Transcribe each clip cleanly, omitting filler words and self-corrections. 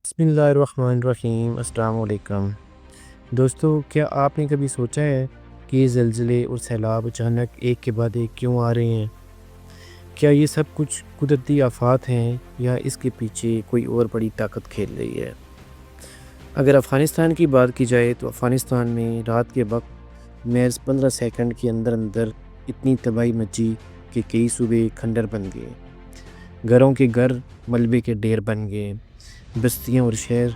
بسم اللہ الرحمن الرحیم۔ السلام علیکم دوستو، کیا آپ نے کبھی سوچا ہے کہ یہ زلزلے اور سیلاب اچانک ایک کے بعد ایک کیوں آ رہے ہیں؟ کیا یہ سب کچھ قدرتی آفات ہیں یا اس کے پیچھے کوئی اور بڑی طاقت کھیل رہی ہے؟ اگر افغانستان کی بات کی جائے تو افغانستان میں رات کے وقت محض 15 سیکنڈ کے اندر اتنی تباہی مچی کہ کئی صوبے کھنڈر بن گئے، گھروں کے گھر ملبے کے ڈھیر بن گئے، بستیاں اور شہر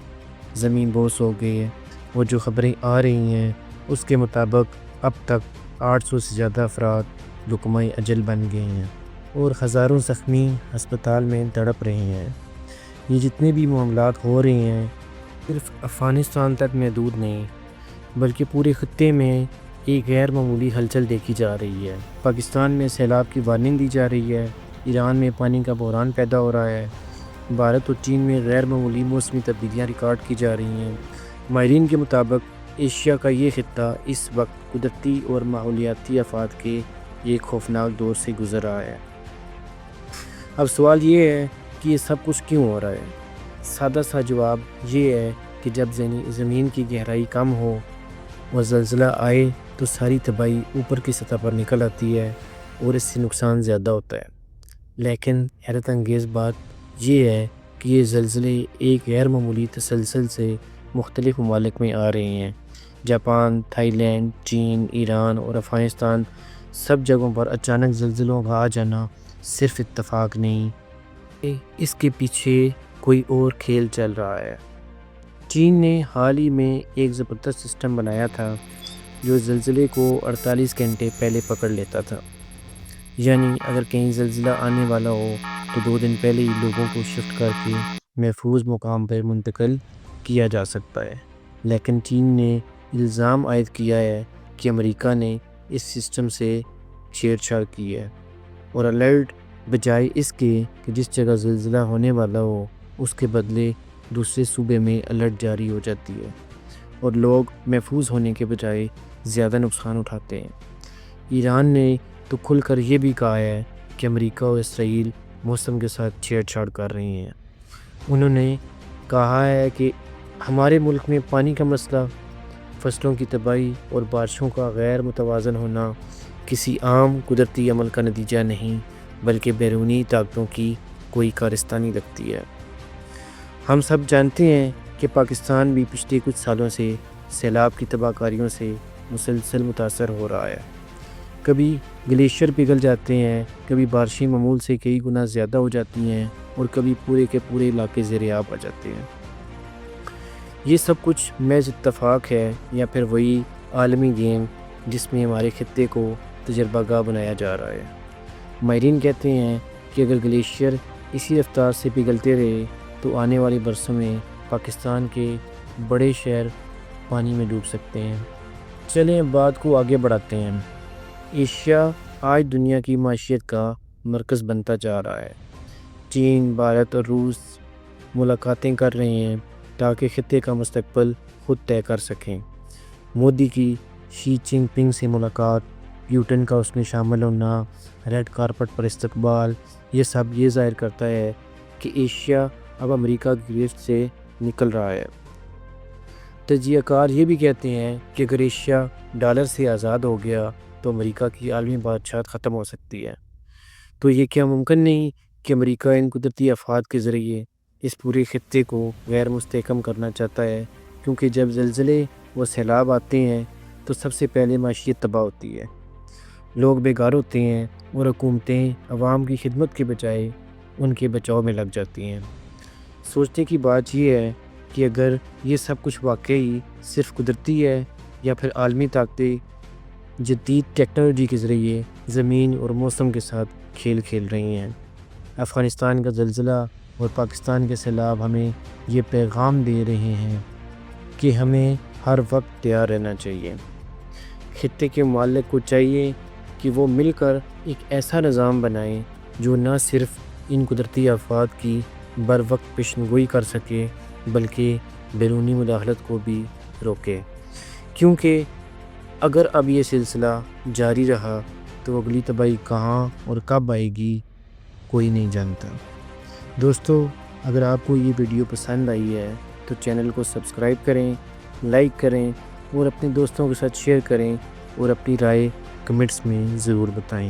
زمین بوس ہو گئے، اور جو خبریں آ رہی ہیں اس کے مطابق اب تک 800 سے زیادہ افراد لقمۂ اجل بن گئے ہیں اور ہزاروں زخمی ہسپتال میں تڑپ رہے ہیں۔ یہ جتنے بھی معاملات ہو رہے ہیں صرف افغانستان تک محدود نہیں، بلکہ پورے خطے میں ایک غیر معمولی ہلچل دیکھی جا رہی ہے۔ پاکستان میں سیلاب کی وارننگ دی جا رہی ہے، ایران میں پانی کا بحران پیدا ہو رہا ہے، بھارت اور چین میں غیر معمولی موسمی تبدیلیاں ریکارڈ کی جا رہی ہیں۔ ماہرین کے مطابق ایشیا کا یہ خطہ اس وقت قدرتی اور ماحولیاتی آفات کے ایک خوفناک دور سے گزر رہا ہے۔ اب سوال یہ ہے کہ یہ سب کچھ کیوں ہو رہا ہے؟ سادہ سا جواب یہ ہے کہ جب زمین کی گہرائی کم ہو اور زلزلہ آئے تو ساری تباہی اوپر کی سطح پر نکل آتی ہے اور اس سے نقصان زیادہ ہوتا ہے۔ لیکن حیرت انگیز بات یہ ہے کہ یہ زلزلے ایک غیر معمولی تسلسل سے مختلف ممالک میں آ رہے ہیں۔ جاپان، تھائی لینڈ، چین، ایران اور افغانستان سب جگہوں پر اچانک زلزلوں کا آ جانا صرف اتفاق نہیں، اس کے پیچھے کوئی اور کھیل چل رہا ہے۔ چین نے حال ہی میں ایک زبردست سسٹم بنایا تھا جو زلزلے کو 48 گھنٹے پہلے پکڑ لیتا تھا، یعنی اگر کہیں زلزلہ آنے والا ہو تو 2 دن پہلے ہی لوگوں کو شفٹ کر کے محفوظ مقام پر منتقل کیا جا سکتا ہے۔ لیکن چین نے الزام عائد کیا ہے کہ امریکہ نے اس سسٹم سے چھیڑ چھاڑ کی ہے اور الرٹ بجائے اس کے کہ جس جگہ زلزلہ ہونے والا ہو اس کے بدلے دوسرے صوبے میں الرٹ جاری ہو جاتی ہے اور لوگ محفوظ ہونے کے بجائے زیادہ نقصان اٹھاتے ہیں۔ ایران نے تو کھل کر یہ بھی کہا ہے کہ امریکہ اور اسرائیل موسم کے ساتھ چھیڑ چھاڑ کر رہے ہیں۔ انہوں نے کہا ہے کہ ہمارے ملک میں پانی کا مسئلہ، فصلوں کی تباہی اور بارشوں کا غیر متوازن ہونا کسی عام قدرتی عمل کا نتیجہ نہیں بلکہ بیرونی طاقتوں کی کوئی کارستانی لگتی ہے۔ ہم سب جانتے ہیں کہ پاکستان بھی پچھلے کچھ سالوں سے سیلاب کی تباہ کاریوں سے مسلسل متاثر ہو رہا ہے۔ کبھی گلیشیئر پگھل جاتے ہیں، کبھی بارشیں معمول سے کئی گنا زیادہ ہو جاتی ہیں اور کبھی پورے کے پورے علاقے زیر آب آ جاتے ہیں۔ یہ سب کچھ محض اتفاق ہے یا پھر وہی عالمی گیم جس میں ہمارے خطے کو تجربہ گاہ بنایا جا رہا ہے؟ ماہرین کہتے ہیں کہ اگر گلیشیئر اسی رفتار سے پگھلتے رہے تو آنے والے برسوں میں پاکستان کے بڑے شہر پانی میں ڈوب سکتے ہیں۔ چلیں بات کو آگے بڑھاتے ہیں۔ ایشیا آج دنیا کی معیشت کا مرکز بنتا جا رہا ہے۔ چین، بھارت اور روس ملاقاتیں کر رہے ہیں تاکہ خطے کا مستقبل خود طے کر سکیں۔ مودی کی شی جن پنگ سے ملاقات، پیوٹن کا اس میں شامل ہونا، ریڈ کارپٹ پر استقبال، یہ سب یہ ظاہر کرتا ہے کہ ایشیا اب امریکہ کی گرفت سے نکل رہا ہے۔ تجزیہ کار یہ بھی کہتے ہیں کہ اگر ایشیا ڈالر سے آزاد ہو گیا تو امریکہ کی عالمی بادشاہت ختم ہو سکتی ہے۔ تو یہ کیا ممکن نہیں کہ امریکہ ان قدرتی آفات کے ذریعے اس پورے خطے کو غیر مستحکم کرنا چاہتا ہے؟ کیونکہ جب زلزلے و سیلاب آتے ہیں تو سب سے پہلے معیشت تباہ ہوتی ہے، لوگ بیکار ہوتے ہیں اور حکومتیں عوام کی خدمت کے بجائے ان کے بچاؤ میں لگ جاتی ہیں۔ سوچنے کی بات یہ ہے کہ اگر یہ سب کچھ واقعی صرف قدرتی ہے یا پھر عالمی طاقتیں جدید ٹیکنالوجی کے ذریعے زمین اور موسم کے ساتھ کھیل کھیل رہی ہیں۔ افغانستان کا زلزلہ اور پاکستان کے سیلاب ہمیں یہ پیغام دے رہے ہیں کہ ہمیں ہر وقت تیار رہنا چاہیے۔ خطے کے ممالک کو چاہیے کہ وہ مل کر ایک ایسا نظام بنائیں جو نہ صرف ان قدرتی آفات کی بر وقت پیشنگوئی کر سکے بلکہ بیرونی مداخلت کو بھی روکے، کیونکہ اگر اب یہ سلسلہ جاری رہا تو اگلی تباہی کہاں اور کب آئے گی کوئی نہیں جانتا۔ دوستو، اگر آپ کو یہ ویڈیو پسند آئی ہے تو چینل کو سبسکرائب کریں، لائک کریں اور اپنے دوستوں کے ساتھ شیئر کریں اور اپنی رائے کمنٹس میں ضرور بتائیں۔